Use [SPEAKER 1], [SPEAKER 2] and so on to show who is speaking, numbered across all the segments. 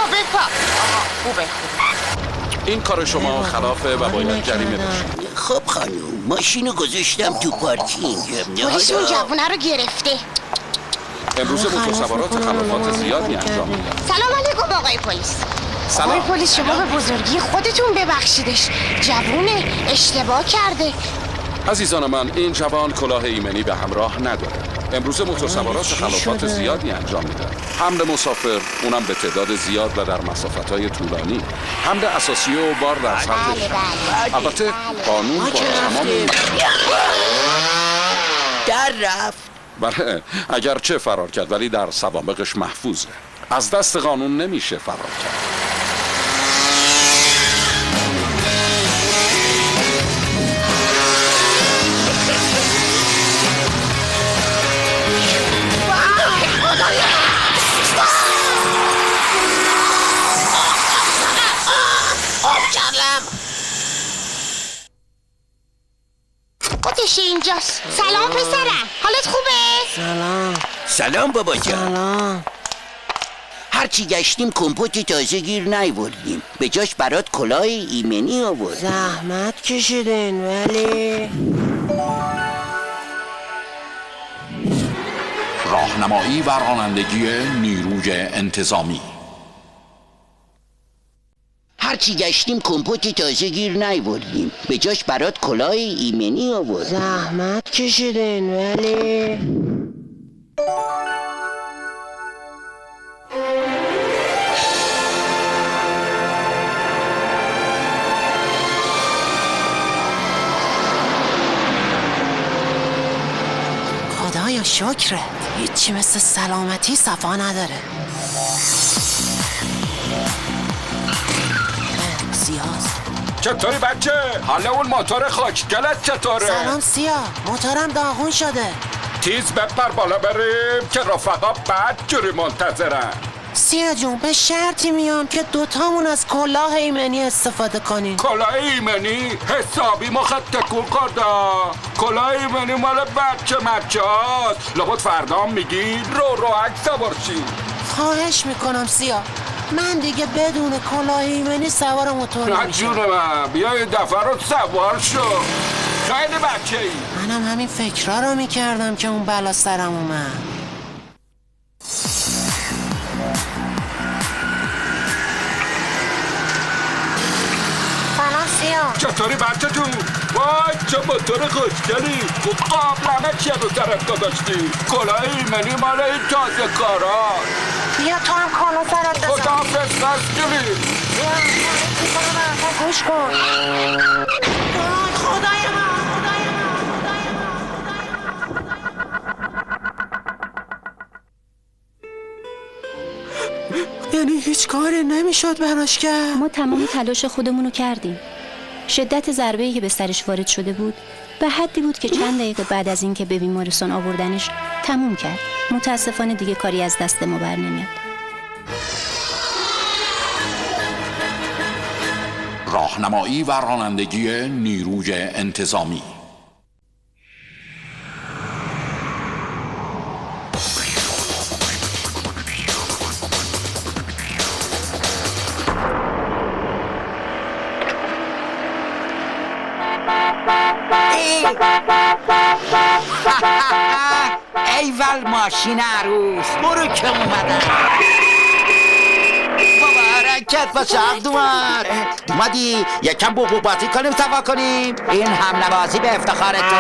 [SPEAKER 1] بپا. خوبه.
[SPEAKER 2] این کار شما خلافه و باید جریمه بشه.
[SPEAKER 3] خب خانم، ماشینو گذاشتم تو پارکینگ.
[SPEAKER 1] پلیس اون جوونه رو گرفته.
[SPEAKER 2] امروز موتورسوارات خلافات زیادی انجام میدن.
[SPEAKER 1] سلام علیکم آقای پلیس.
[SPEAKER 2] سلام.
[SPEAKER 1] آقای پلیس شما به بزرگی خودتون ببخشیدش. جوونه اشتباه کرده.
[SPEAKER 2] عزیزان من، این جوان کلاه ایمنی به همراه نداره. امروز موتورسوارات خلافات زیادی انجام میدن. حمل مسافر، اونم به تعداد زیاد و در مسافت‌های طولانی. حمل اساسی و بار در سطح شهر. البته قانون با تمام
[SPEAKER 3] در رفت.
[SPEAKER 2] بله، اگرچه فرار کرد ولی در سوابقش محفوظه. از دست قانون نمیشه فرار کرد.
[SPEAKER 1] خودش اینجاست. سلام پسرم، حالت خوبه؟
[SPEAKER 3] سلام بابا جان.
[SPEAKER 4] سلام.
[SPEAKER 3] هرچی گشتیم کمپوت تازه گیر نیوردیم. به جاش برات کلاه ایمنی آورد.
[SPEAKER 4] زحمت کشیدین ولی
[SPEAKER 5] راهنمایی و رانندگی نیروی انتظامی.
[SPEAKER 3] هرچی گشتیم کمپوت تازه گیر نیوردیم. به جاش برات کلاه ایمنی آورد.
[SPEAKER 4] زحمت کشیدین ولی خدایا شکرت، هیچی مثل سلامتی صفا نداره. سیاست
[SPEAKER 2] چطوری بچه؟ حال اون موتور خاکگلت چطوره؟
[SPEAKER 4] سلام سیاه، موتورم داغون شده.
[SPEAKER 2] تیز بپر بالا بریم که رفقا بعد جوری منتظرن.
[SPEAKER 4] سیاه جون به شرطی میام که دوتامون از کلاه ایمنی استفاده کنیم.
[SPEAKER 2] کلاه ایمنی حسابی ما خط تکون خورده. کلاه ایمنی مال بچه هاست. لابد فردا میگی رو عکس سوارشی.
[SPEAKER 4] خواهش میکنم سیاه، من دیگه بدون کلاه ایمنی سوار موتور نمیشم.
[SPEAKER 2] جون من بیا این دفعه رو سوار شو. خیلی بچه ای.
[SPEAKER 4] منم همین فکرها رو میکردم که اون بلا سرم اومد.
[SPEAKER 1] سلام سیاه.
[SPEAKER 2] چطوری بچه جون؟ وای چه موتور خوشگلی. تو قابلمه چیه رو سرت گذاشتی؟ کلاه ایمنی مال این تازه کارا.
[SPEAKER 1] بیا تو هم کلاه سرت بزن.
[SPEAKER 2] خدا حافظ نسکلی.
[SPEAKER 1] گوش کن.
[SPEAKER 4] خدای من. یعنی هیچ کاری نمیشد براش کرد؟
[SPEAKER 6] ما تمام تلاش خودمون رو کردیم. شدت ضربه‌ای که به سرش وارد شده بود به حدی بود که چند دقیقه بعد از اینکه به بیمارستان آوردنش تموم کرد. متاسفانه دیگه کاری از دست ما بر نمیاد.
[SPEAKER 5] راهنمایی و رانندگی نیروی انتظامی.
[SPEAKER 3] ایول ماشین عروس، برو که اومدن. بابا حرکت با شهد اومدی یکم بوبو بازی کنیم سوا کنیم. این حمله بازی به افتخار تو.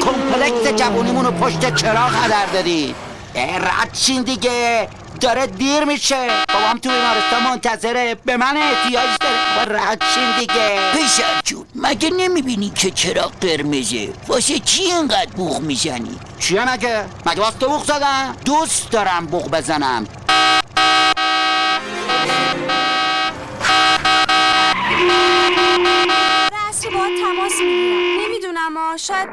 [SPEAKER 3] کمپلکس جوونیمونو پشت چراغ هدر دادی. رد شین دیگه، داره دیر میشه. بابام تو بیمارستان منتظره، به من احتیاج داره. رد شین دیگه. پسر جون مگه نمیبینی که چراغ قرمزه؟ واسه چی اینقدر بوق میزنی؟ چیه مگه واسه تو بوق زدم؟ دوست دارم بوق بزنم.
[SPEAKER 7] رأسی باید تماس میگیرم. نمیدونم شاید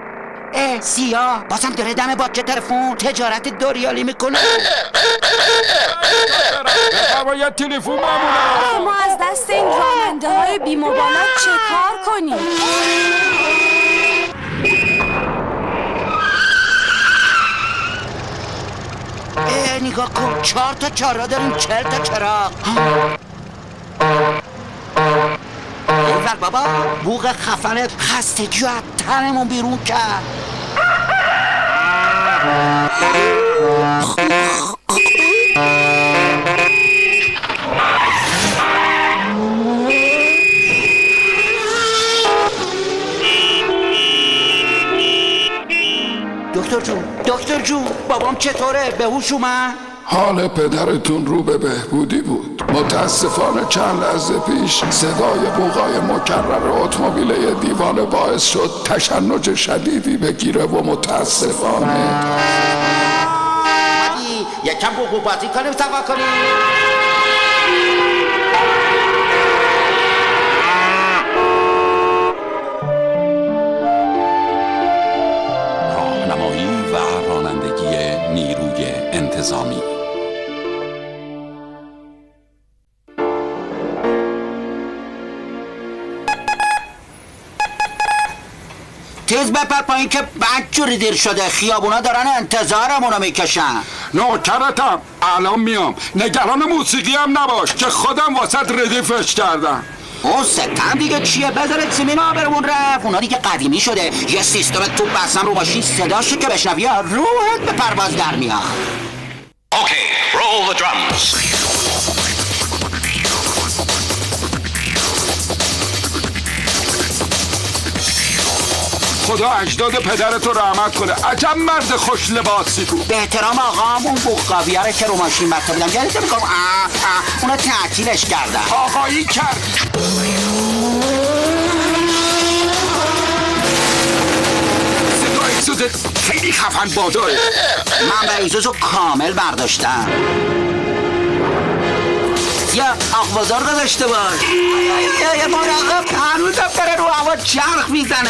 [SPEAKER 3] سیاه بازم داره دم باجه تلفن تجارت دوریالی میکنه.
[SPEAKER 2] باید تلفن مامونه.
[SPEAKER 7] ما از دست این راننده های بی‌مبالات چه کار کنیم؟
[SPEAKER 3] نگاه کن 4 تا چهارراه داریم 40 تا چراغ. ایول بابا بوق خفنه خستگی از تنمون بیرون کرد. دکتر جون بابام چطوره؟ به هوش اومد؟
[SPEAKER 8] حال پدرتون رو به بهبودی بود. متاسفانه چند لحظه پیش صدای بوقای مکرر اتومبیل دیوانه باعث شد تشنج شدیدی بگیره و متاسفانه
[SPEAKER 3] یکم بوق بازی کنیم سوا کنیم.
[SPEAKER 5] راهنمایی و رانندگی نیروی انتظامی.
[SPEAKER 3] تیز بپر پایین که بدجوری دیر شده. خیابونا دارن انتظارمونو میکشن.
[SPEAKER 8] نوکرتم الان میام. نگران موسیقی هم نباش که خودم واسط ردیفش کردم.
[SPEAKER 3] اون ستم دیگه چیه؟ بذارت زمین آبرمون رفت. اونا دیگه قدیمی شده. یه سیستم تو بستم رو ماشین صداشو که بشنوی روحت به پرواز در میاد.
[SPEAKER 9] اوکی roll the drums.
[SPEAKER 8] خدا اجداد پدرتو رحمت کنه. عجب مرد خوش لباسی بود.
[SPEAKER 3] به احترام آقام اون بوقاویه رو که رو ماشین بسته بودم یادت میگم اونا تعطیلش کردن.
[SPEAKER 8] آقایی کردی. صدای اگزوزت خیلی خفن باداره.
[SPEAKER 3] من به اگزوزو کامل برداشتم. یا آقوازار داشته باش. یه مراقب هنوزم داره رو هوا چرخ میزنه.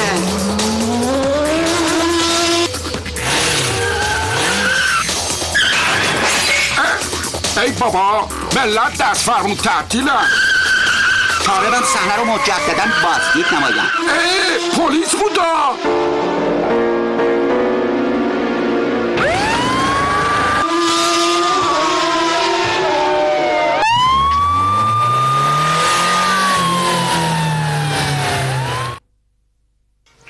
[SPEAKER 8] ای بابا ملت دست فرمون تعطیلن.
[SPEAKER 3] طالبم صحنه رو مجدداً بازدید نمایم.
[SPEAKER 8] پلیس بودا.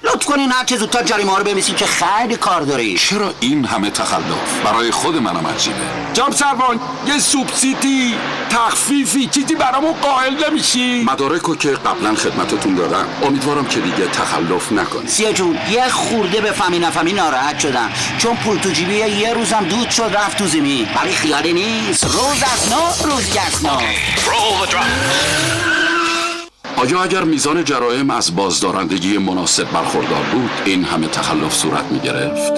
[SPEAKER 3] لطف کنین هر چه زودتر جریمه ها رو بنویسین که خیلی کار داری.
[SPEAKER 2] چرا این همه تخلف؟ برای خود منم عجیبه.
[SPEAKER 8] جناب سروان یه سوبسیدی تخفیفی چیزی برامون قائل نمیشی؟
[SPEAKER 2] مدارکو که قبلا خدمتتون دادم. امیدوارم که دیگه تخلف نکنی.
[SPEAKER 3] سیا جون یه خورده بفهمی نفهمی ناراحت شدم چون پول تو جیبی یه روزم دود شد رفت تو زمین. ولی خیالی نیست. روز از نو روزی از نو.
[SPEAKER 9] Roll the drums.
[SPEAKER 2] آیا اگر میزان جرائم از بازدارندگی مناسب برخوردار بود این همه تخلف صورت می گرفت؟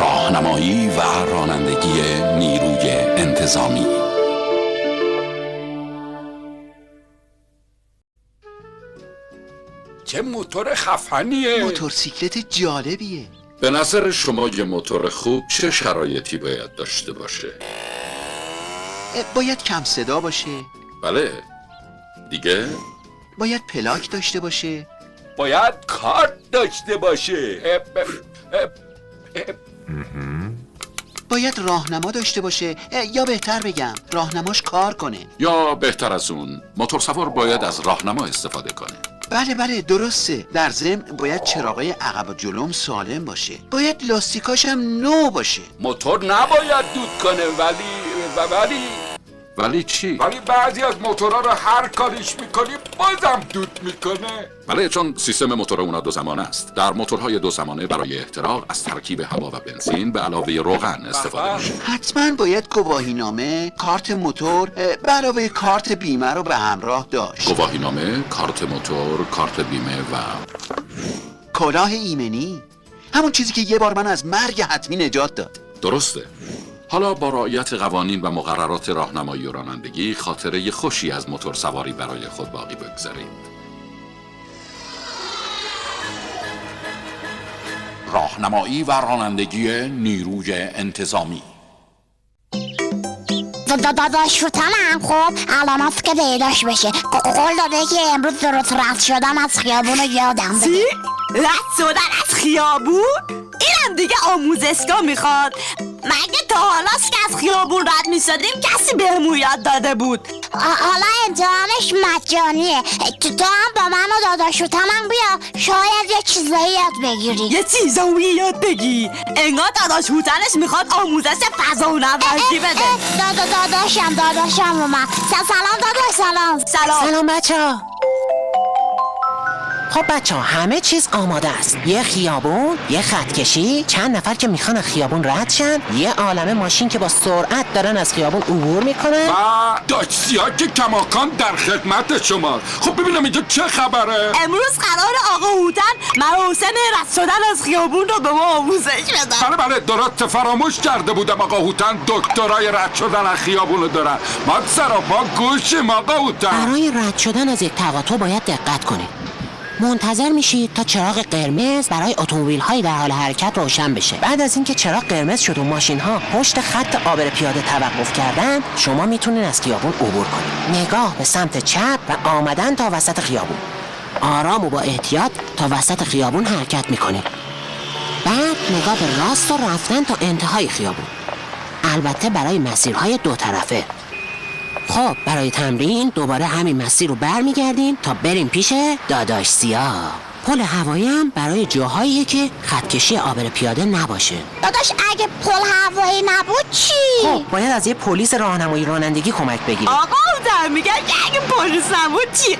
[SPEAKER 5] راهنمایی و رانندگی نیروی انتظامی.
[SPEAKER 8] چه موتور خفنیه.
[SPEAKER 10] موتورسیکلت جالبیه.
[SPEAKER 2] به نظر شما یه موتور خوب چه شرایطی باید داشته باشه؟
[SPEAKER 10] باید کم صدا باشه.
[SPEAKER 2] بله. دیگه؟
[SPEAKER 10] باید پلاک داشته باشه.
[SPEAKER 8] باید کارت داشته باشه.
[SPEAKER 10] باید راهنما داشته باشه یا بهتر بگم راهنماش کار کنه.
[SPEAKER 2] یا بهتر از اون موتور سوار باید از راهنما استفاده کنه.
[SPEAKER 10] بله درسته. در ضمن باید چراغای عقب و جلوم سالم باشه. باید لاستیکاش هم نو باشه.
[SPEAKER 8] موتور نباید دود کنه
[SPEAKER 2] ولی چی؟
[SPEAKER 8] ولی بعضی از موتورها رو هر کاریش میکنی بازم دود میکنه.
[SPEAKER 2] بله چون سیستم موتور اونا دو زمانه است. در موتورهای دو زمانه برای احتراق از ترکیب هوا و بنزین به علاوه روغن استفاده میشه.
[SPEAKER 10] حتما باید گواهینامه، کارت موتور به علاوه کارت بیمه رو به همراه داشت.
[SPEAKER 2] گواهینامه، کارت موتور، کارت بیمه و
[SPEAKER 10] کلاه ایمنی، همون چیزی که یه بار من از مرگ حتمی نجات داد.
[SPEAKER 2] درسته. حالا با رعایت قوانین و مقررات راهنمایی و رانندگی خاطره خوشی از موتور سواری برای خود باقی بگذارید.
[SPEAKER 5] راهنمایی و رانندگی نیروی انتظامی.
[SPEAKER 1] داداش شوتنم خب الان هست که پیداش بشه. قول داده که امروز درست رد شدم از خیابون یادم بده.
[SPEAKER 7] رد شدن از خیابون؟ اینم دیگه آموزشگاه میخواد. مگه تا تا حالاست که از خیابون رد می‌شدیم کسی بهمون یاد داده بود.
[SPEAKER 1] حالا امتحانش مجانیه. تو هم با من و داداش و تمام بیا، شاید یه چیزایی یاد بگیری.
[SPEAKER 7] یه چیزایی یاد بگی؟ انگار داداش هوتنش میخواد آموزش فضا و نوردی بده.
[SPEAKER 1] داداشم رو من. سلام داداش.
[SPEAKER 4] سلام بچه‌ها. خب بچه‌ها همه چیز آماده است. یه خیابون، یه خطکشی، چند نفر که میخوان از خیابون رد شن، یه عالمه ماشین که با سرعت دارن از خیابون عبور میکنن.
[SPEAKER 8] و داشتیا که کماکان در خدمت شما. خب ببینم اینجا چه خبره؟
[SPEAKER 7] امروز قرار آقا هوتن مراسم رد شدن از خیابون رو به ما آموزش بدن.
[SPEAKER 8] بله درست فراموش کرده بودم آقا هوتن دکترای رد شدن از خیابون رو دارن. ما سراپا گوشیم آقا هوتن.
[SPEAKER 4] برای رد شدن از یک تقاطع باید دقت کنید. منتظر میشید تا چراغ قرمز برای اتومبیل‌های در حال حرکت روشن بشه. بعد از اینکه چراغ قرمز شد و ماشین‌ها پشت خط عابر پیاده توقف کردن، شما میتونید از خیابون عبور کنید. نگاه به سمت چپ و آمدن تا وسط خیابون. آرام و با احتیاط تا وسط خیابون حرکت میکنید. بعد نگاه به راست و رفتن تا انتهای خیابون. البته برای مسیرهای دو طرفه. خب برای تمرین دوباره همین مسیر رو برمیگردیم تا بریم پیش داداش سیاه. پل هوایی هم برای جاهاییه که خطکشی عابر پیاده نباشه.
[SPEAKER 1] داداش اگه پل هوایی نبود چی؟
[SPEAKER 4] خب باید از یه پلیس راهنمایی رانندگی کمک بگیریم.
[SPEAKER 7] آقا هوتن میگن که اگه پلیس نبود چی؟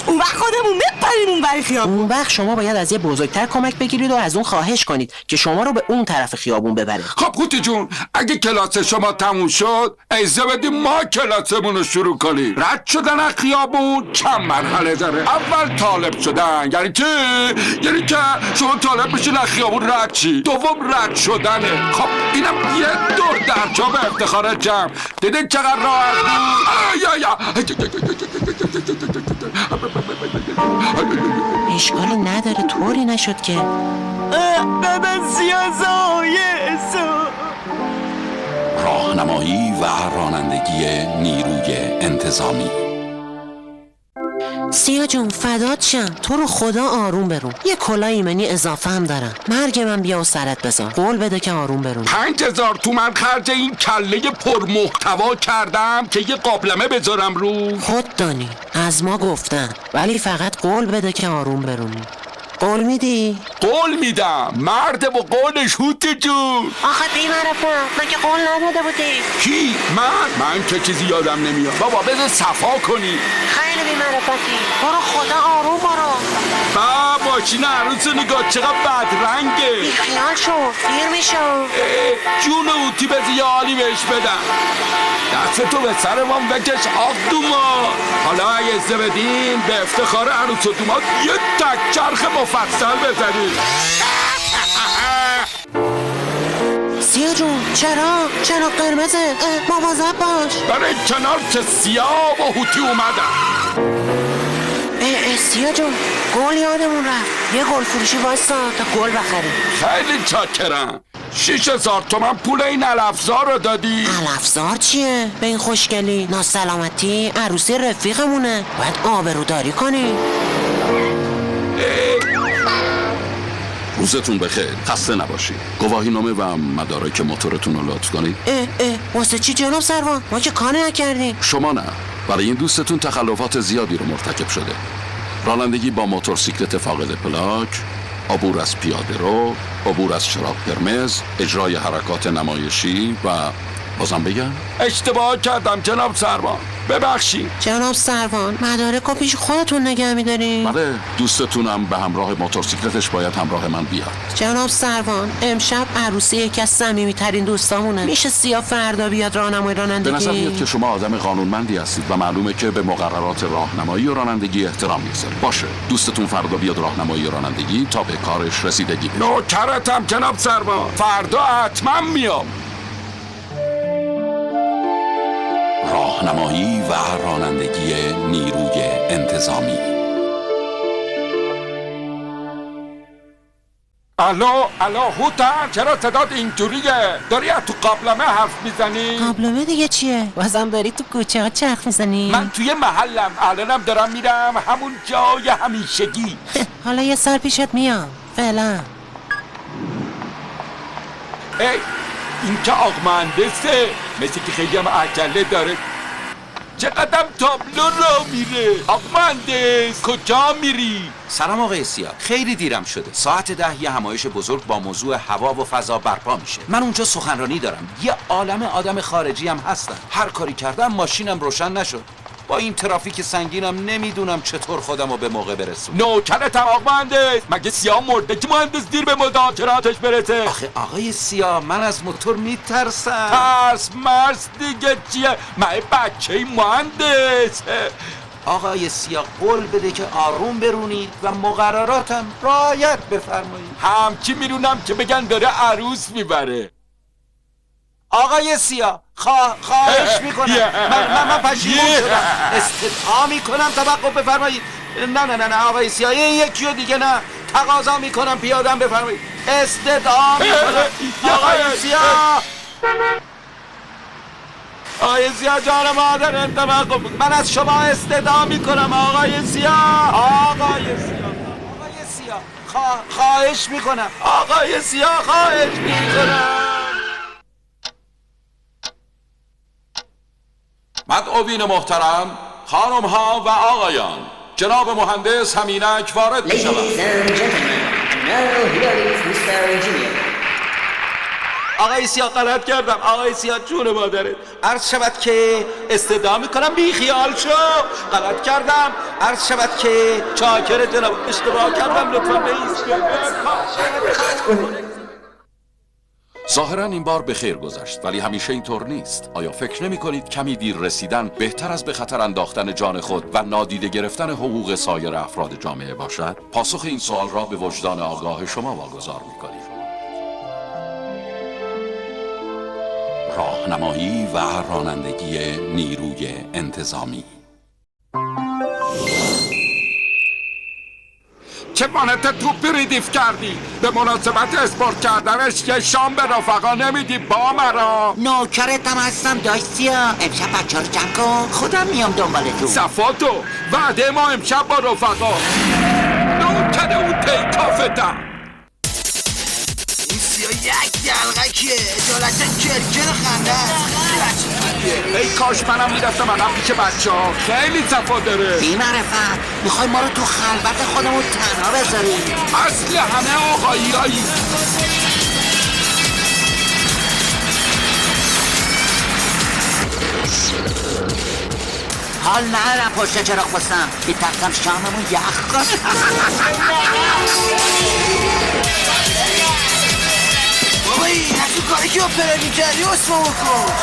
[SPEAKER 7] اون وقت خودمون بپریم اون برای خیابون.
[SPEAKER 4] اون وقت شما باید از یه بزرگتر کمک بگیرید و از اون خواهش کنید که شما رو به اون طرف خیابون ببره.
[SPEAKER 8] خب هوتی جون اگه کلاس شما تموم شد اجازه بدیم ما کلاسمون رو شروع کنیم. رد شدن از خیابون چند مرحله داره. اول طالب شدن یعنی که شما طالب بشین از خیابون رد چی. دوم رد شدنه. خب اینم یه دور درجا به افتخار جمع. دیدین چقدر راحت
[SPEAKER 4] اشکالی نداره، طوری نشد که
[SPEAKER 5] راهنمایی و رانندگی نیروی انتظامی.
[SPEAKER 4] سیاه جون فدات شم، تو رو خدا آروم برون. یه کلاه ایمنی اضافه هم دارم. مرگ من بیا و سرت بذار. قول بده که آروم برون.
[SPEAKER 8] 5000 تومن خرج این کله پرمحتوا کردم که یه قابلمه بذارم رو.
[SPEAKER 4] خود دانی از ما گفتن، ولی فقط قول بده که آروم برونی. قول میدی؟
[SPEAKER 8] قول میدم. مرد با قولش هوتی جون.
[SPEAKER 4] آخه بی‌معرفت مگه قول نداده بودی؟
[SPEAKER 8] کی؟ من که چیزی یادم نمیاد. بابا بذار صفا کنی.
[SPEAKER 4] خیلی بی‌معرفتی. برو خدا آروم برو.
[SPEAKER 8] با ماشین عروس نگاه چقدر بدرنگه.
[SPEAKER 4] بیخیال شو دیر میشو.
[SPEAKER 8] جون هوتی بذار یه حالی بهش بدم. دست تو به سر ما بکش آق دوما. حالا اگه ازده بدین به افتخار عروس و دوما یه تک چرخ مفصل بزنید.
[SPEAKER 4] سیاه جون چرا قرمزه؟ مواظب باش.
[SPEAKER 8] برای کنار که سیاه و هوتی اومدن.
[SPEAKER 4] سیاه جون گل یادمون رفت. یه گل فروشی واسه تا گل بخریم.
[SPEAKER 8] خیلی چاکرم. 6000 تومن پول این علفزار رو دادی؟
[SPEAKER 4] علفزار چیه؟ به این خوشگلی ناسلامتی عروسی رفیقمونه، باید آبروداری کنی.
[SPEAKER 2] روزتون بخیر، خسته نباشید. گواهی نامه و مدارک موتورتون رو لطف کنید.
[SPEAKER 4] واسه چی جناب سروان؟ ما که کاری نکردیم.
[SPEAKER 2] شما نه، برای این دوستتون تخلفات زیادی رو مرتکب شده. رانندگی با موتورسیکلت فاقد پلاک، عبور از پیاده رو، عبور از چراغ قرمز، اجرای حرکات نمایشی و بازم بگم
[SPEAKER 8] اشتباه کردم جناب سروان، ببخشید.
[SPEAKER 4] جناب سروان مدارک رو پیش خودتون نگه می‌دارین؟
[SPEAKER 2] بله، دوستتونم به همراه موتورسیکلتش باید همراه من بیاد.
[SPEAKER 4] جناب سروان امشب عروسی یکی از صمیمی‌ترین دوستامونه. میشه سیاه فردا بیاد راهنمای رانندگی؟
[SPEAKER 2] به نظر میاد که شما آدم قانونمندی هستید و معلومه که به مقررات راهنمایی و رانندگی احترام می‌گذارید. باشه، دوستتون فردا بیاد راهنمایی رانندگی تا به کارش رسیدگی بده.
[SPEAKER 8] نوکرتم جناب سروان، فردا حتما میام.
[SPEAKER 5] راهنمایی و رانندگی نیروی انتظامی.
[SPEAKER 8] الو هوتن، چرا صدات اینجوریه؟ داری از تو قابلمه حرف میزنی؟
[SPEAKER 4] قابلمه دیگه چیه؟ بازم داری تو کوچه ها چرخ میزنی؟
[SPEAKER 8] من توی محلم، الانم دارم میرم همون جای همیشگی.
[SPEAKER 4] حالا یه سر پیشت میام فعلا.
[SPEAKER 11] این که آق مهندسه، مثل که خیلی هم عجله داره. چقدر تابلو را میره. آق مهندس کجا میری؟
[SPEAKER 2] سلام آقای سیاه، خیلی دیرم شده. ساعت 10 یه همایش بزرگ با موضوع هوا و فضا برپا میشه. من اونجا سخنرانی دارم. یه عالم آدم خارجی هم هستن. هر کاری کردم ماشینم روشن نشد. با این ترافیک سنگینم نمیدونم چطور خودمو به موقع برسونم.
[SPEAKER 11] نوکرتم آق مهندس. مگه سیاه مرده که مهندس دیر به مذاکراتش برسه؟
[SPEAKER 2] آخه آقای سیاه، من از موتور میترسم.
[SPEAKER 11] ترس مرس دیگه چیه؟ من بچه مهندس.
[SPEAKER 2] آقای سیاه قول بده که آروم برونید و مقرراتم رعایت بفرمایید.
[SPEAKER 11] همچی میرونم که بگن داره عروس میبره.
[SPEAKER 2] آقای سیاه خواهش میکنم. من پشیمون شدم. استدعا میکنم توقف بفرمایید. نه آقای سیاه، یکی و دیگه نه. تقاضا میکنم پیادم بفرمایید. استدعا میکنم. آقای سیاه، آقای سیاه جان مادرم توقف. من از شما استدعا میکنم آقای سیاه. آقای سیاه خواهش میکنم. آقای سیاه خواهش میکنم. مدعوین محترم، خانم ها و آقایان، جناب مهندس همینک وارد می شود. آقای سیاه غلط کردم. آقای سیاه جون مادره، عرض شود که استدعا میکنم بی خیال شو. غلط کردم. عرض شود که چاکر جناب، اشتباه کردم. لطفا بایست. ظاهراً این بار به خیر گذشت، ولی همیشه اینطور نیست. آیا فکر نمی کنید کمی دیر رسیدن بهتر از به خطر انداختن جان خود و نادیده گرفتن حقوق سایر افراد جامعه باشد؟ پاسخ این سوال را به وجدان آگاه شما واگذار می کنید. راهنمایی و رانندگی نیروی انتظامی.
[SPEAKER 11] چه وانت توپی ریدیف کردی؟ به مناسبت اسپورت کردنش یه شام به رفقا نمیدی با مرا؟
[SPEAKER 3] نوکرتم هستم داشت سیاه. امشب بچه رو جمع کن، خودم میام دنبالتون.
[SPEAKER 11] صفاتو وعده ما امشب با رفقا. نوکر اون تیکافتم.
[SPEAKER 10] این سیاه یک دلغکیه. اجالتا کرکر خنده است.
[SPEAKER 11] ای کاش منم میرفتم الان پیش بچه ها. خیلی صفا داره.
[SPEAKER 3] بی معرفت، میخوای ما رو تو خلوت خودمون تنها بذاریم؟
[SPEAKER 11] اصل همه آقایی هایی.
[SPEAKER 3] حال نهرم پشت چراغ بستم. بیترسم شاممون یخ کنه.
[SPEAKER 10] بابایی نتون کاری که اپره میکردی اسمو بکن.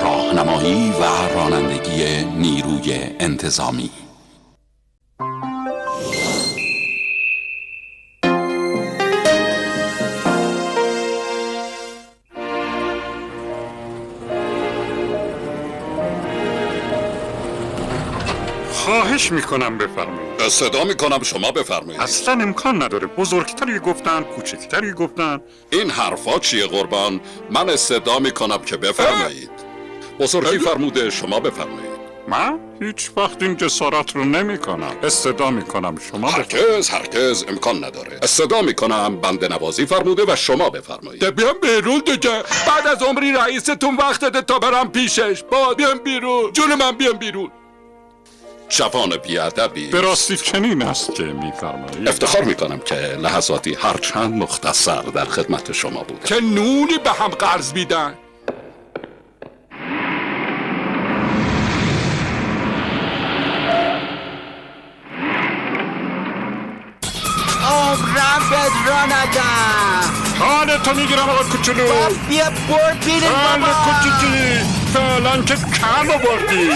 [SPEAKER 2] راهنمایی و رانندگی نیروی انتظامی.
[SPEAKER 12] خواهش میکنم بفرمایید.
[SPEAKER 2] استدعا میکنم شما بفرمایید.
[SPEAKER 12] اصلا امکان نداره. بزرگتری گفتن، کوچکتری گفتن.
[SPEAKER 2] این حرفا چیه قربان؟ من استدعا میکنم که بفرمایید. بزرگی فرموده شما بفرمایید.
[SPEAKER 12] من هیچ وقت این جسارت رو نمی کنم. استدعا میکنم شما
[SPEAKER 2] بفرمایید. هرگز امکان نداره. استدعا میکنم بنده نوازی فرموده و شما بفرمایید.
[SPEAKER 11] بیام بیرون دیگه. بعد از عمری رئیستون وقت ده تا برم پیشش. بیام بیرون. جون من بیام بیرون.
[SPEAKER 2] جوان بی‌ادبی.
[SPEAKER 12] به راستی چنین است که میفرمایید.
[SPEAKER 2] افتخار میکنم که لحظاتی هرچند مختصر در خدمت شما بودم.
[SPEAKER 11] که نونی به هم قرض میدن.
[SPEAKER 3] عمرم بد را ندم.
[SPEAKER 12] حالتو میگیرم آقا کوچولو.
[SPEAKER 3] بیا برد بیرون بابا.
[SPEAKER 12] کوچولوی فعلا که کم آوردی.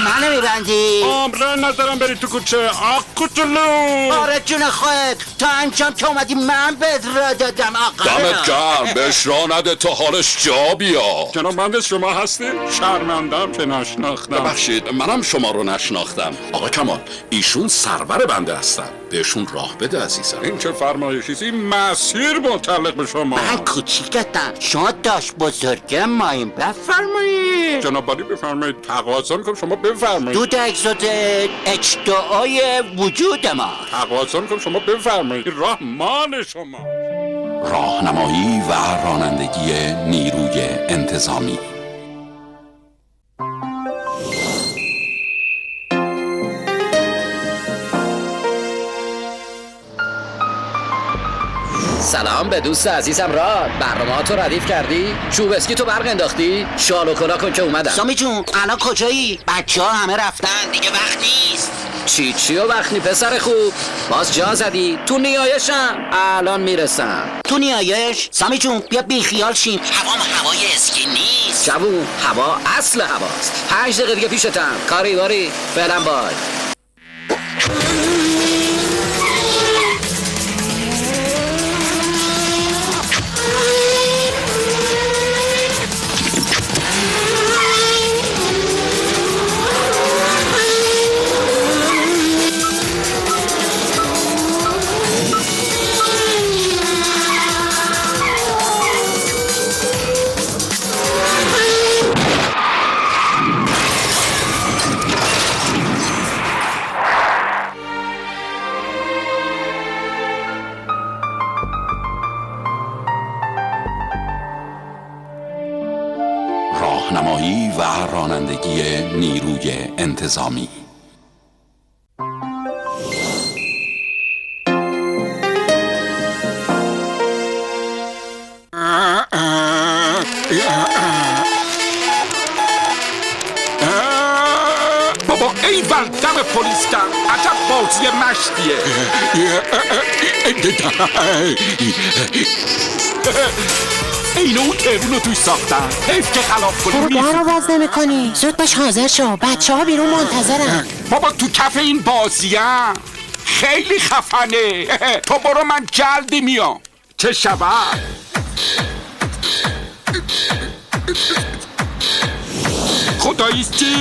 [SPEAKER 3] منو میبندی؟
[SPEAKER 12] عمرن ندارم بری تو کوچه. آق کوچولو.
[SPEAKER 3] آره جون خودت. تا امشب که اومدی من بهت را دادم آقا.
[SPEAKER 2] دمت گرم. بهش را نده تا حالش جا بیا.
[SPEAKER 12] جناب مهندس شما هستی؟ شرمندم که نشناختم.
[SPEAKER 2] ببخشید منم شما رو نشناختم. آقا کمال ایشون سرور بنده هستن. بهشون راه بده عزیزم.
[SPEAKER 12] این چه فرمایشیست؟ این مسیر متعلق به شما.
[SPEAKER 3] من کوچیکتم. شما داشت بزرگ ماییم. بفرمایید.
[SPEAKER 12] جناب عالی بفرمایید. تقاضا میکنم شما بفرمایید.
[SPEAKER 3] دود اگزوت اچتوهای وجود ما.
[SPEAKER 12] تقاضا میکنم شما بفرمایید. راه مال شما.
[SPEAKER 5] راهنمایی و رانندگی نیروی انتظامی.
[SPEAKER 13] سلام به دوست عزیزم راد. برنامه‌هاتو ردیف کردی؟ چوب اسکی تو برق انداختی؟ شال و کلا کن که اومدم.
[SPEAKER 3] سامی جون الان کجایی؟ بچه‌ها همه رفتن دیگه وقت نیست.
[SPEAKER 13] چی و وقت نی پسر خوب؟ باز جا زدی؟ تو نیایشم الان میرسم.
[SPEAKER 3] تو نیایش؟ سامی جون بیا بیخیال شیم. هوای اسکی نیست.
[SPEAKER 13] جوون هوا اصل هواست. 5 دقیقه دیگه پیشتم. کاری باری فعلا بای.
[SPEAKER 5] راهنمایی و رانندگی نیروی انتظامی.
[SPEAKER 11] بابا ای دم پلیس کن. عجب بازی مشتیه. اینو اون ترون رو توی ساختن. حیف که خلاف کنی.
[SPEAKER 4] برو در رو باز نمی کنی. زود باش حاضر شو. بچه ها بیرون منتظرن.
[SPEAKER 11] بابا تو کف این بازیم خیلی خفنه. تو برو من جلدی میام. چه شود؟ خداییست چی؟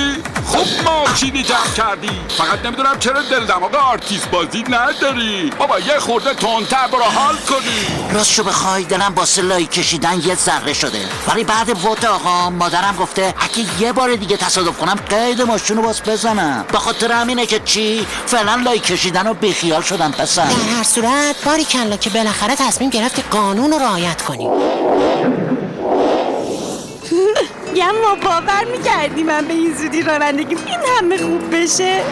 [SPEAKER 11] خوب ماشینی جمع کردی. فقط نمیدونم چرا دل دماغ آرتیست بازی نداری. بابا یه خورده تندتر برو حال کنی.
[SPEAKER 3] راستشو بخوای دلم واسه لای کشیدن یه ذره شده. ولی بعد فوت آقا مادرم گفته اگه یه بار دیگه تصادف کنم قید ماشینو باز بزنم. به خاطر همینه که چی فعلا لای کشیدن رو بیخیال شدم پسر.
[SPEAKER 4] در هر صورت باری کلا که بالاخره تصمیم گرفتی قانون رو رعایت کنی.
[SPEAKER 7] یه ما باور میکردی من به این زودی رانندگی این همه خوب بشه.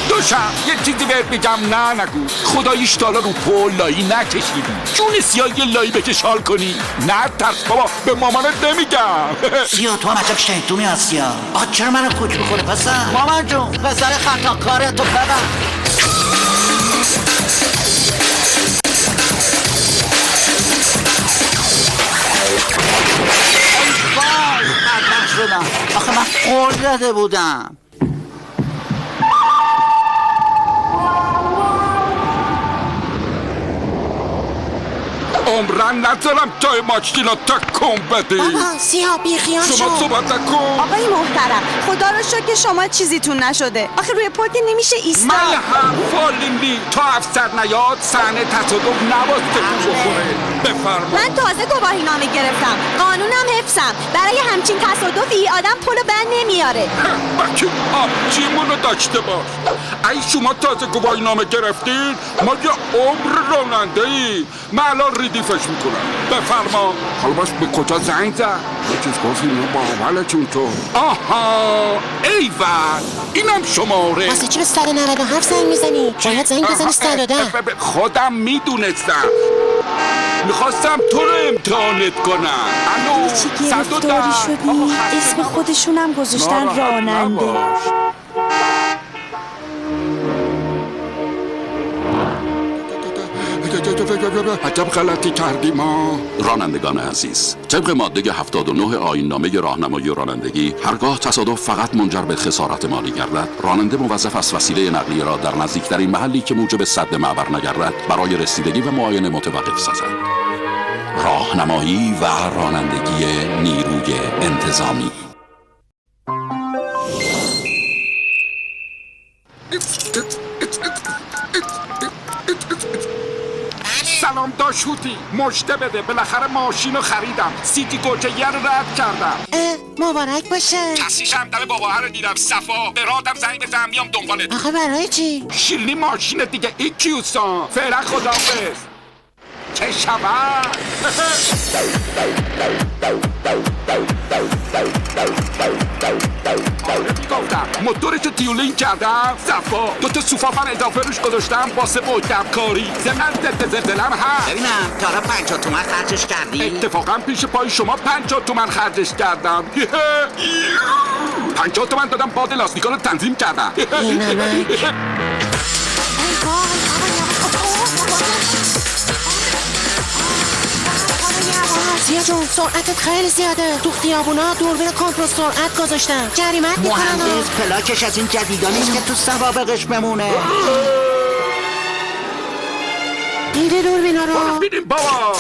[SPEAKER 11] دوشم یه چیزی بهت بگم. نه نگو. خداییش تالا رو پول لایی نکشیدی. جون سیاه یه لایی بکش حال کنی. نه ترس بابا به مامانت نمیگم.
[SPEAKER 3] سیاه تو هم عجب شیطونی هستی ها. آه چرا منو کوچ میکنه پسر؟ مامان جون پسر خطا کاره تو ببن. وای بدبخت شدم. آخه من قول داده بودم.
[SPEAKER 11] عمرن نذارم جای ماشینا تکون بدی.
[SPEAKER 4] بابا سیاه بیخیال شو.
[SPEAKER 11] شما صحبت نکن.
[SPEAKER 7] آقای محترم خدا رو شکر که شما چیزیتون نشده. آخه روی پل که نمیشه ایستاد.
[SPEAKER 11] من هم فالینی تا افسر نیاد صحنه تصادف نباید تکون بخوره. بفرما.
[SPEAKER 7] من تازه گواهی نامه گرفتم. قانونم حفظم. برای همچین تصادفی آدم پلو بند نمیاره.
[SPEAKER 11] بکی آبجیمونو داشته باش. ای شما تازه گواهی نامه گرفتین ما یه عمر راننده ای. من الان ریدیفش میکنم. بفرما. حالا باش به کجا زنگ زد؟ یه چیز گفت اینو با اولتون تو. آها ایول اینم شماره.
[SPEAKER 4] واسه چی به 197 زنگ میزنی؟ باید زنگ بزنی 110.
[SPEAKER 11] خودم میدونستم. میخواستم تو رو امتحانت کنم. الو
[SPEAKER 7] چی گرفتاری شدی؟ اسم خودشونم گذاشتن راننده.
[SPEAKER 11] عجب غلطی کردیم ما.
[SPEAKER 2] رانندگان عزیز، طبق ماده 79 آیین‌نامه راهنمایی رانندگی، هرگاه تصادف فقط منجر به خسارت مالی گردد، راننده موظف است وسیله نقلیه را در نزدیکترین محلی که موجب سد معبر نگردد برای رسیدگی و معاینه متوقف سازد. راهنمایی و رانندگی نیروی انتظامی.
[SPEAKER 11] سلام داشوتی، مژده بده، بالاخره ماشین رو خریدم. سیتی گوجه‌یه رو رد کردم.
[SPEAKER 4] مبارک باشه.
[SPEAKER 11] کسیش هم در باباها رو دیدم. صفا به رادم زنگ بزن میام دنبالت.
[SPEAKER 4] آخه برای چی؟
[SPEAKER 11] شیرینی ماشینت دیگه. این کیوسان فعلا خداحافظ. چه شود؟ گفتم موتورشو تیولین کردم. صفا 2 سوفافم اضافه روش گذاشتم واسه محکم کاری. ضمن زلزلم هست.
[SPEAKER 3] ببینم تا حالا 50 تومن خرجش کردی؟
[SPEAKER 11] اتفاقا پیش پای شما 50 تومن خرجش کردم. 50 تومن دادم باد لاستیکا رو تنظیم کردم.
[SPEAKER 4] سیا جون سرعتت خیلی زیاده. تو خیابونا دوربین کنترل سرعت گذاشتن. جریمت میکنن.
[SPEAKER 3] مهندس پلاکش از این جدیدا نیست که تو سوابقش بمونه.
[SPEAKER 4] دیدی دوربینا رو؟
[SPEAKER 11] ببینیم بابا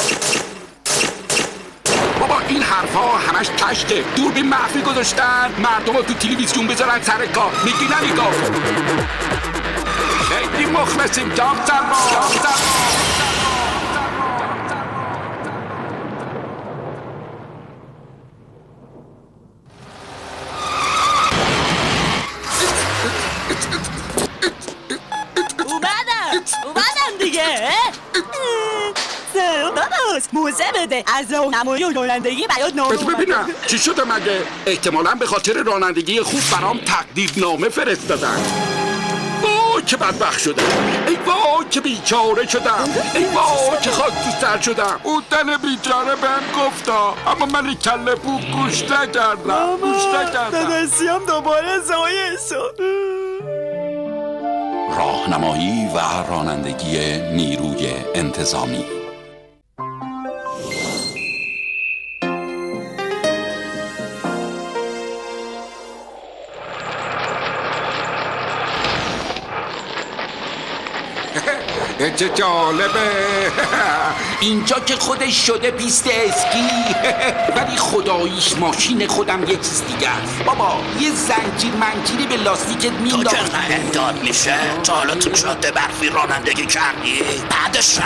[SPEAKER 11] این حرفا همش کشته. دوربین مخفی گذاشتن مردم رو تو تلویزیون بذارن سر کار. میگی نمیگا. خیلی مخلصیم جام سلمان.
[SPEAKER 7] اومدم دیگه. داداش موزه بده. از راهنمایی و رانندگی برات نامه اومده.
[SPEAKER 11] ببینم چی شده مگه؟ احتمالاً به خاطر رانندگی خوب برام تقدیرنامه فرستادن. وای که بدبخت شدم. ای وای که بیچاره شدم. ای وای که خاک تو سر شدم. اون تن بیچاره بهم گفتا اما من کله پوک گوش نکردم.
[SPEAKER 7] داداشیم دوباره زایه شد.
[SPEAKER 5] راهنمایی و رانندگی نیروی انتظامی.
[SPEAKER 11] چه جالبه.
[SPEAKER 10] اینجا که خودش شده پیست اسکی. ولی خداییش ماشین خودم یه چیز دیگه است. بابا یه زنجیر منجیری به لاستیکت
[SPEAKER 9] تو
[SPEAKER 10] مینداخت.
[SPEAKER 9] که امداد میشه. تا حالا تو جاده برفی رانندگی کردی؟ بعدش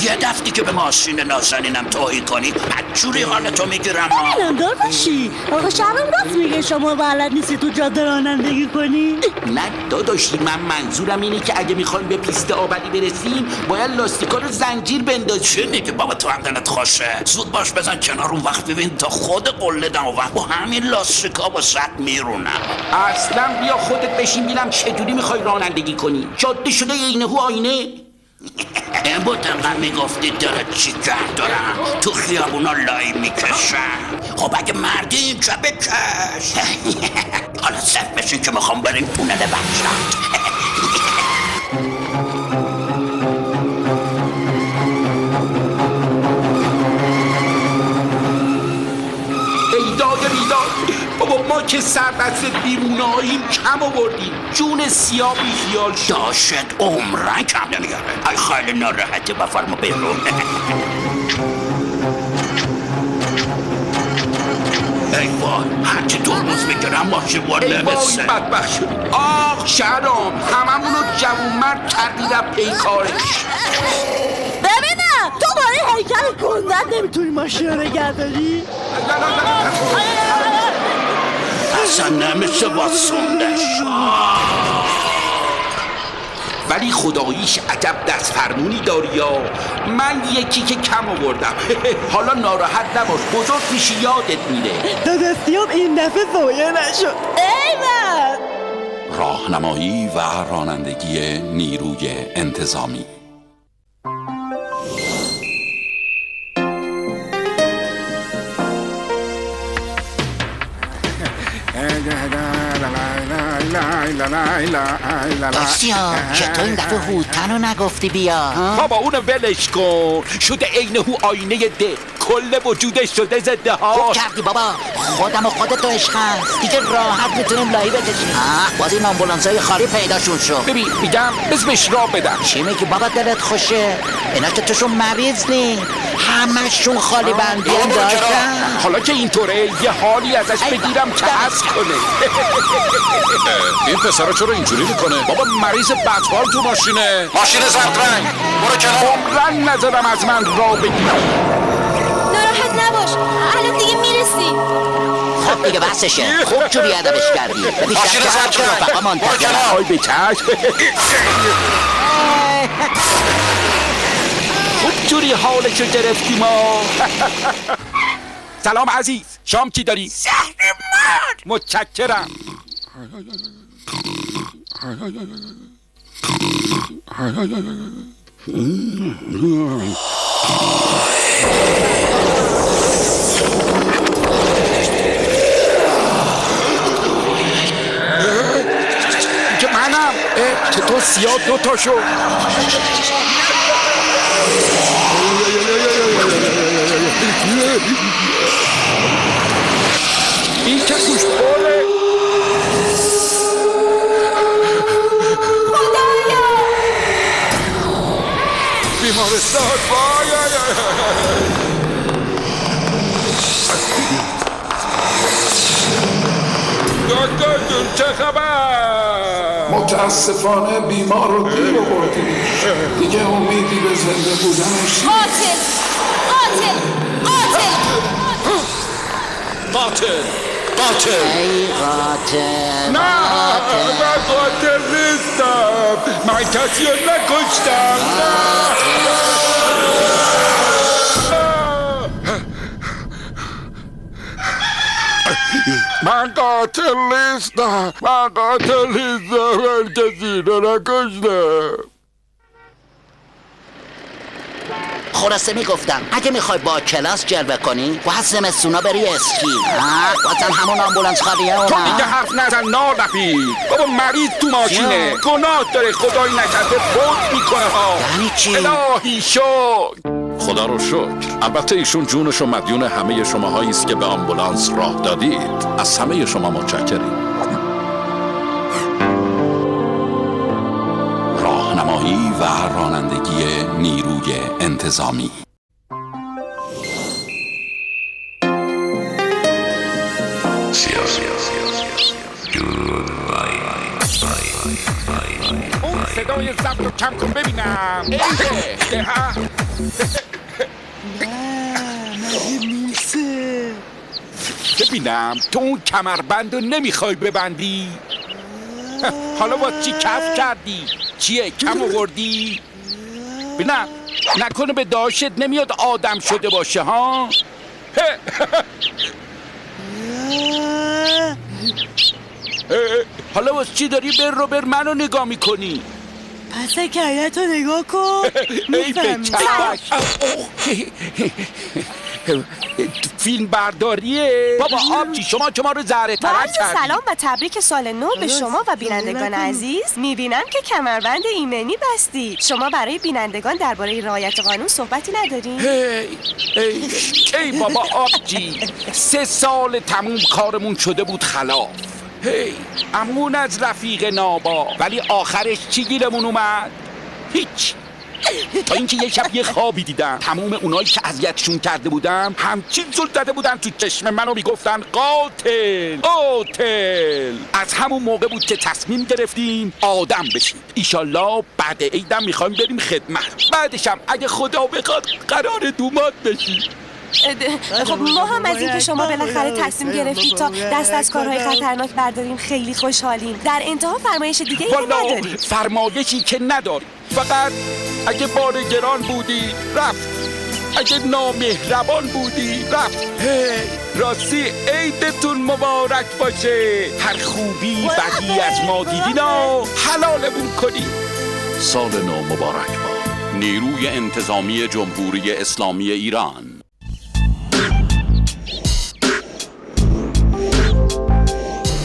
[SPEAKER 9] یه دفتی که به ماشین نازنینم توهین کنی بدجوری حالتو میگیرم.
[SPEAKER 7] ببینم داداشی آقا شبم راست میگه شما بلد نیستی تو جاده رانندگی کنی؟
[SPEAKER 10] نه داداشی من منظورم اینه که اگه میخوایم به پیست آبدی برسیم باید لاستیکا رو زنجیر بندازیم.
[SPEAKER 9] چه میگه بابا تو انقدرت خوشه؟ زود باش بزن کنار اون وقت ببین تا خود قله دماغ با همین لاستیکا با صد میرونم.
[SPEAKER 10] اصلا بیا خودت بشین ببینم چجوری میخوای رانندگی کنی. جاده شده عینه هو آینه.
[SPEAKER 9] بود انقدر میگفتی داره چی کرد دارم تو خیابونا لای میکشن. خب اگه مردیم که بکش. حالا صف بشین که میخوام بریم تونل بخشت.
[SPEAKER 10] بابا ما که سر دست بیروناییم کم آوردیم. جون سیاه بیخیال شد.
[SPEAKER 9] داشت عمرن کم نمیاره. ای خیلی ناراحته بفرما بیرون. ای وای هرچی ترمز میگیرم ماشین وار نمیسه.
[SPEAKER 10] ای وای بدبخت شدیم. آخ شهرام هممونو جوونمرد کردیدم پیکارش.
[SPEAKER 7] ببینم تو با این هیکل کندت نمیتونی ماشین رو نگه داری؟
[SPEAKER 9] اصلا نمیشه واسوندش.
[SPEAKER 10] ولی خداییش عجب دست فرمونی داری یا. من یکی که کم آوردم. حالا ناراحت نباش بزرگ میشی یادت میره.
[SPEAKER 7] دادستیام این دفعه ضایع نشد. ایوه
[SPEAKER 5] راهنمایی و رانندگی نیروی انتظامی.
[SPEAKER 3] بسیا چطور این دفعه هوتن رو نگفتی بیا؟
[SPEAKER 10] بابا اونو ولش کن، شده عین هو آینه ده، کل وجودش شده زده ها.
[SPEAKER 3] خوب کردی بابا، خودم و خودت تو عشق هست دیگه، راحت میتونیم لایی بکشیم. باز این آمبولانسای خالی پیداشون شد.
[SPEAKER 10] ببین میگم بزمش را بدم.
[SPEAKER 3] چی میگی بابا دلت خوشه؟ اینا که توشون مریض نی، همشون خالی بندی هم داشتن.
[SPEAKER 10] حالا که اینطوره یه حالی ازش بگیرم که هست کنه.
[SPEAKER 2] این پسرا چرا اینجوری میکنه؟
[SPEAKER 10] بابا مریض بدحال تو ماشینه.
[SPEAKER 2] ماشین زردرنگ برو کنار.
[SPEAKER 10] عمرن نذارم از من را بگیرم.
[SPEAKER 14] ناراحت نباش، الان دیگه میرسی.
[SPEAKER 3] خب دیگه بسشه، خوب جوری ادبش کردی.
[SPEAKER 2] ماشین زردرنگ برو کنار.
[SPEAKER 10] آی به چشم. خوب جوری حالشو گرفتی ما. سلام عزیز، شام چی داری؟
[SPEAKER 14] زهرمان.
[SPEAKER 10] متشکرم. که منم چطور سیاه دوتا شد. این که گوش بوله. بیمارستان وای. دکتر جون چه خبر؟
[SPEAKER 8] متاسفانه بیمار رو دیر آوردیم، دیگه امیدی به زنده بودنش.
[SPEAKER 14] قاتل قاتل
[SPEAKER 2] قاتل قاتل.
[SPEAKER 3] ای قاتل.
[SPEAKER 10] نه من قاتل نیستم، من کسی رو نکشتم. من قاتل نیستم، من کسی رو نکشتم.
[SPEAKER 3] خلاصه میگفتم اگه میخوای با کلاس جلوه کنی باید زمستونا بری اسکی. بازم همون آمبولانس خالیه.
[SPEAKER 10] تو دیگه حرف نزن نادفی. بابا مریض تو ماشینه، گناه داره، خدایی نکرده فوت میکنه ها.
[SPEAKER 3] یعنی چی؟
[SPEAKER 10] الهی شکر.
[SPEAKER 2] خدا رو شکر. البته ایشون جونشو مدیون همه شماهایی است که به آمبولانس راه دادید. از همه شما متشکریم. راهنمایی و رانندگی نیروی انتظامی.
[SPEAKER 10] اون صدای ضبط رو کم کن ببینم. ایده ها. ببینم تو اون کمربند رو نمیخوای ببندی؟ حالا با چی کف کردی؟ چیه کم آوردی؟ ببینم نکنه به داشت نمیاد آدم شده باشه ها؟ حالا واسه چی داری بر منو نگاه میکنی؟
[SPEAKER 7] پس حکایت رو نگاه کن.
[SPEAKER 10] ای به فیلم برداریه. بابا آبجی شما که ما رو زهره ترک کردی.
[SPEAKER 15] سلام و تبریک سال نو به شما و بینندگان عزیز. میبینم که کمربند ایمنی بستید. شما برای بینندگان درباره رعایت قانون صحبتی ندارین؟
[SPEAKER 10] ای بابا آبجی 3 سال تموم کارمون شده بود خلاف. امون از رفیق نابا، ولی آخرش چی گیرمون اومد؟ هیچ. تا اینکه یه شب یه خوابی دیدم، تموم اونایی که اذیتشون کرده بودم همچین زل زده بودن تو چشم منو میگفتن قاتل قاتل. از همون موقع بود که تصمیم گرفتیم آدم بشیم. ایشالله بعد عیدم میخوایم بریم خدمت، بعدشم اگه خدا بخواد قرار دومات بشیم.
[SPEAKER 15] خب ما هم از اینکه شما بالاخره تصمیم گرفتید تا دست از کارهای خطرناک برداریم خیلی خوشحالیم. در انتها فرمایش دیگه ای نداریم.
[SPEAKER 10] فرمایشی که نداریم، فقط اگه بار گران بودی رفت، اگه نامهربان بودی رفت. راستی عیدتون مبارک باشه. هر خوبی بدی از ما دیدینا حلالمون کنی.
[SPEAKER 2] سال نو مبارک با نیروی انتظامی جمهوری اسلامی ایران.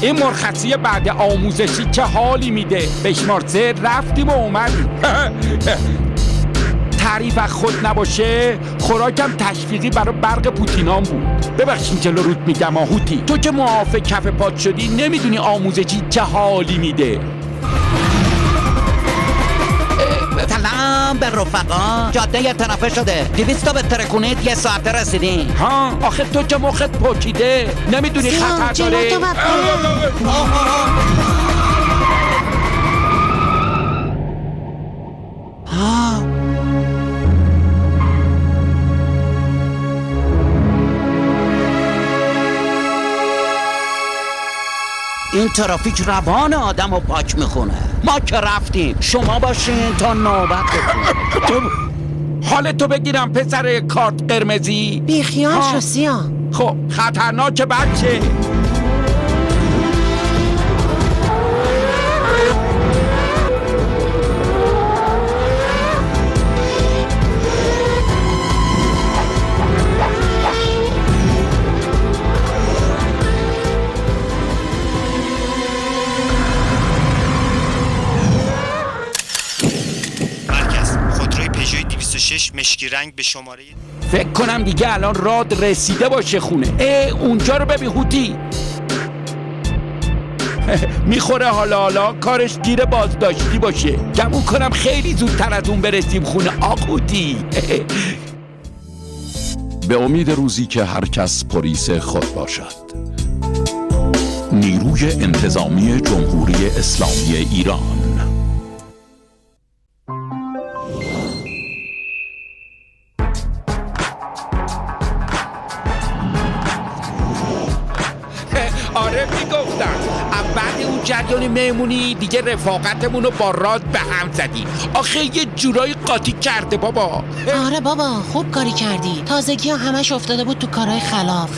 [SPEAKER 10] این مرخصی بعد آموزشی چه حالی میده. بشمار 3 رفتیم و اومدیم. تعریف از خود نباشه، خوراکم تشویقی برای برق پوتینام بود. ببخشید جلو رود میگم هوتی، تو که معاف کف پات شدی نمیدونی آموزشی چه حالی میده.
[SPEAKER 3] سلام به رفقا، جاده یه طرفه شده، 200 به ترکونید 1 ساعته رسیدین.
[SPEAKER 10] ها آخه تو که مخت پاکیده نمیدونی خطر داره.
[SPEAKER 3] این ترافیک روان آدم رو پاک میخونه. ما که رفتیم، شما باشین تا نوبتتون.
[SPEAKER 10] حال تو بگیرم پسر کارت قرمزی؟
[SPEAKER 4] بیخیال شو سیاه.
[SPEAKER 10] خب خطرناک بچه.
[SPEAKER 16] مشکی رنگ به شماره.
[SPEAKER 10] فکر کنم دیگه الان راد رسیده باشه خونه. اونجا رو ببین هوتی. میخوره حالا کارش گیر بازداشتی باشه. گمون کنم خیلی زودتر از اون برسیم خونه هوتی.
[SPEAKER 5] به امید روزی که هر کس پلیس خود باشد. نیروی انتظامی جمهوری اسلامی ایران.
[SPEAKER 10] آره میگفتم بعد اون جریان مهمونی دیگه رفاقتمون رو با راد به هم زدی. آخه یه جورایی قاطی کرده بابا.
[SPEAKER 4] آره بابا خوب کاری کردی. تازگی ها همش افتاده بود تو کارهای خلاف.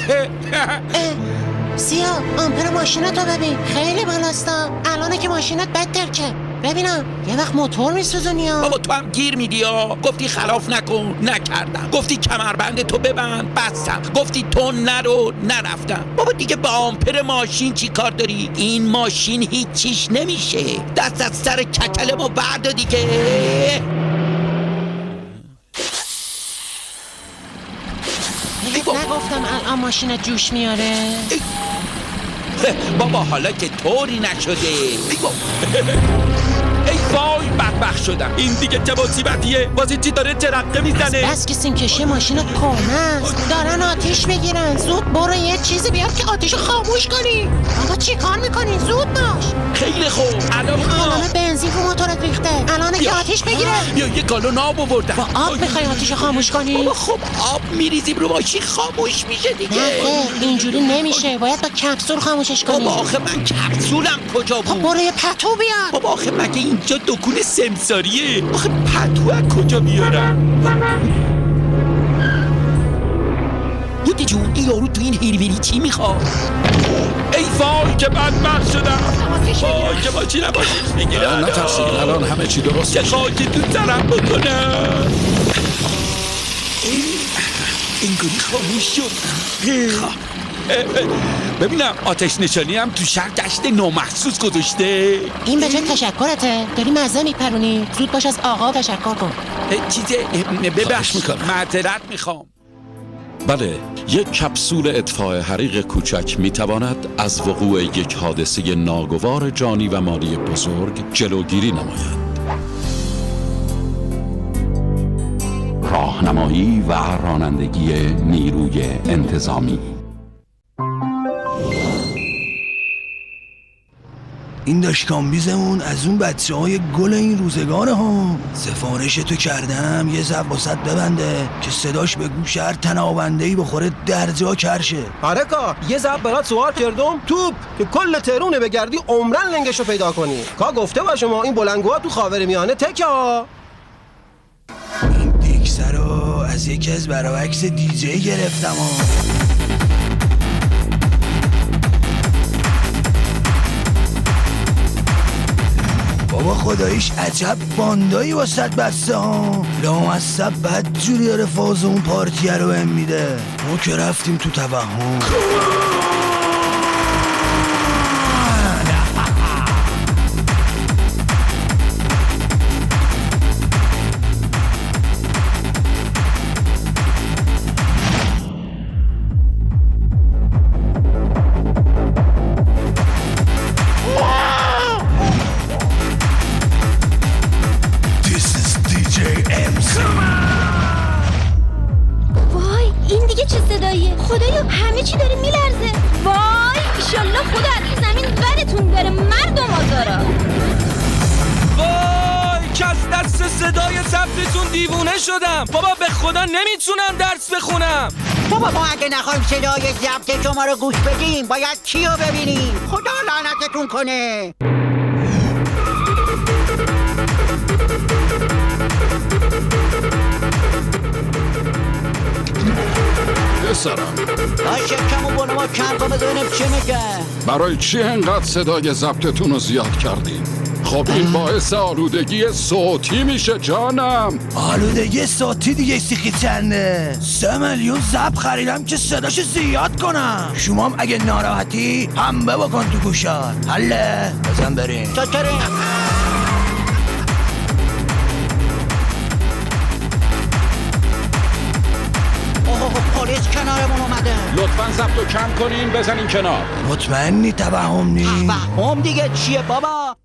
[SPEAKER 4] سیاه آمپر ماشینتو ببین خیلی بالاستا. الانه که ماشینت بدتر که ببینم یه وقت موتور میسوزونی ها.
[SPEAKER 10] بابا تو هم گیر میدی ها. گفتی خلاف نکن نکردم، گفتی کمربند تو ببند بستم، گفتی تو نرو نرفتم. بابا دیگه با آمپر ماشین چی کار داری؟ این ماشین هیچ چیش نمیشه. دست از سر کتل ما بردا دیگه.
[SPEAKER 4] نگفتم الان ماشینت جوش میاره؟
[SPEAKER 10] بابا حالا که طوری نشده. ای وای بدبخت شدم. این دیگه چه مصیبتیه؟ واسه چی داره چرقه میزنه؟
[SPEAKER 4] بس که سیمکشی ماشینت کهنه است. دارن آتیش بگیرن. زود برو یه چیزی بیار که آتیشو خاموش کنی. بابا چی کار میکنی؟ زود باش.
[SPEAKER 10] خیلی خوب. الان
[SPEAKER 4] بنزین رو موتورت ریخته. الانه که آتیش بگیره.
[SPEAKER 10] یا یه گالون آب آوردم.
[SPEAKER 4] با آب میخوای آتیشو خاموش کنی؟
[SPEAKER 10] بابا خب آب میریزیم رو ماشین خاموش میشه دیگه.
[SPEAKER 4] نه اینجوری نمیشه. باید با کپسول خاموشش کنی.
[SPEAKER 10] بابا آخه من کپسولم کجا بود؟
[SPEAKER 4] برو یه پتو بیار.
[SPEAKER 10] بابا آخه مگه اینجا دکون سمساریه؟ آخه پتو از کجا بیارم؟ بودی جون این یارو تو این هیرویری چی میخواد؟ ای وای که بدبخت شدم. وای که ماشینم آتیش میگیره.
[SPEAKER 5] نترسید الان همه چی درست
[SPEAKER 10] میشه. خاکی تو سرم بکنم. اینگوری خاموش شد. ببینم آتش نشانی هم تو شهر جشن نامحسوس گذاشته.
[SPEAKER 4] این به جای تشکرته. داری مزه میپرونی. زود باش از آقا تشکر کن.
[SPEAKER 10] ببخش معذرت میخوام.
[SPEAKER 5] بله، یک کپسول اطفاء حریق کوچک میتواند از وقوع یک حادثه ناگوار جانی و مالی بزرگ جلوگیری نماید. راهنمایی و رانندگی نیروی انتظامی.
[SPEAKER 17] این داشکامبیزمون از اون بچه های گل این روزگاره ها. سفارش تو کردم یه زب واسط ببنده که صداش به گوش هر تنابندهی بخوره درجا کرشه.
[SPEAKER 18] آره کا یه زب برات سوار کردم توپ که کل تهرونه بگردی عمرن لنگشو پیدا کنی. کا گفته باشه ما این بلنگوها تو خاورمیانه تکه ها.
[SPEAKER 17] این دیکسه رو از یکی از برعکس دیجی گرفتم ها. بابا خداییش عجب باندایی واسط بسته ها. لامصب بد جوری داره فاز اون پارتیه رو هم میده. ما که رفتیم تو توهم.
[SPEAKER 14] یادتون بره مردم آزارا.
[SPEAKER 16] وای که از دست صدای ضبطتون دیوونه شدم. بابا به خدا نمیتونم درس بخونم.
[SPEAKER 3] بابا ما اگه نخوایم صدای ضبط شما رو گوش بدیم باید چی رو ببینیم؟ خدا لعنتتون کنه.
[SPEAKER 8] پسرم
[SPEAKER 3] باشه کمون بانو ما کم کن بزنیم چی میگه.
[SPEAKER 8] برای چی انقدر صدای ضبطتون رو زیاد کردین؟ خب این باعث آلودگی صوتی میشه جانم.
[SPEAKER 17] آلودگی صوتی دیگه سیخی چنده؟ 3 میلیون ضبط خریدم که صداش زیاد کنم. شما هم اگه ناراحتی پنبه بکن تو گوشات. حله بزن بریم.
[SPEAKER 3] چاکریم. پلیس کنارمون اومده.
[SPEAKER 5] لطفاً ضبط رو کم کنین بزنین کنار.
[SPEAKER 17] مطمئنی توهم نی؟
[SPEAKER 3] توهم دیگه چیه بابا؟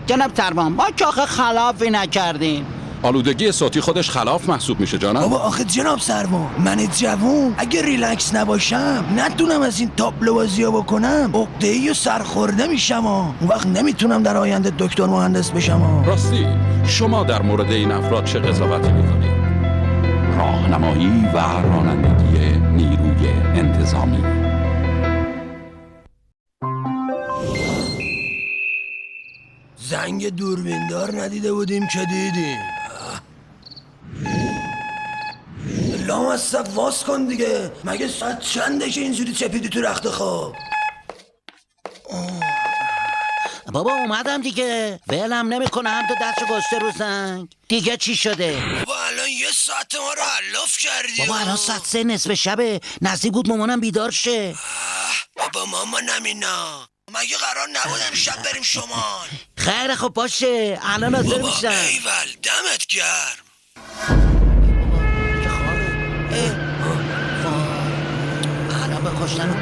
[SPEAKER 3] جناب سروان ما که آخه خلافی نکردیم.
[SPEAKER 5] آلودگی صوتی خودش خلاف محسوب میشه جانم.
[SPEAKER 17] بابا آخه جناب سروان من جوون اگه ریلکس نباشم ندونم از این تابلو بازی‌ها بکنم عقده‌ای و سرخورده میشم اون وقت نمیتونم در آینده دکتر مهندس بشم.
[SPEAKER 5] راستی شما در مورد این افراد چه قضاوتی میکنید؟ راهنمایی و رانندگی نیروی انتظامی.
[SPEAKER 17] زنگ دوربیندار ندیده بودیم که دیدیم. لامصب واس کن دیگه. مگه ساعت چنده که اینجوری چپیدی تو رخت خواب؟
[SPEAKER 3] بابا اومدم دیگه. ولم نمیکنم تو دستو گشته رو زنگ. دیگه چی شده؟
[SPEAKER 17] بابا الان 1 ساعت ما رو حلاف کردی.
[SPEAKER 3] بابا الان ساعت 3 نصف شبه. نزدیک بود مامانم بیدار شه.
[SPEAKER 17] بابا مامانم اینا مگه قرار نبود امشب بریم شمال؟
[SPEAKER 3] خیلی خب باشه الان حاضر میشم.
[SPEAKER 17] ایول دمت گرم.
[SPEAKER 3] الان به کشتن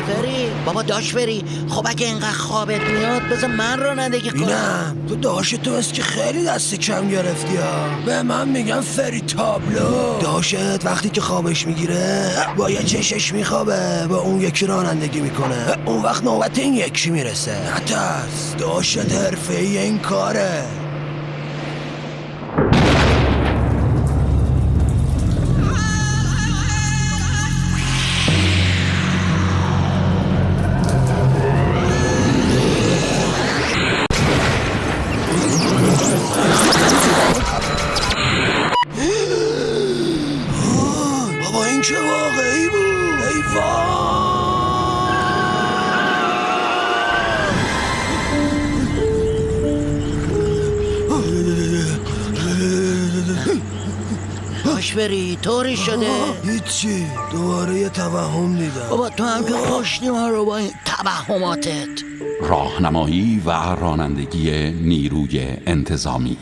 [SPEAKER 3] بری بابا داش بری. خب اگه اینقدر خوابت میاد بذار من رانندگی کنم.
[SPEAKER 17] اینم تو داشت تو از که خیلی دست کم گرفتی ها. به من میگن فری تابلو. داشت وقتی که خوابش میگیره باید چشش میخوابه با اون یکی رانندگی میکنه. اون وقت نوبت این یکی میرسه. نترس داشت حرفه‌ای این کاره. بابا این چه واقعی بود؟ ای
[SPEAKER 3] باش بری طوری شده.
[SPEAKER 17] هیچی دوباره یه توهم دیدم.
[SPEAKER 3] بابا تو هم که پشتی ما رو با این توهماتت.
[SPEAKER 5] راهنمایی و رانندگی نیروی انتظامی.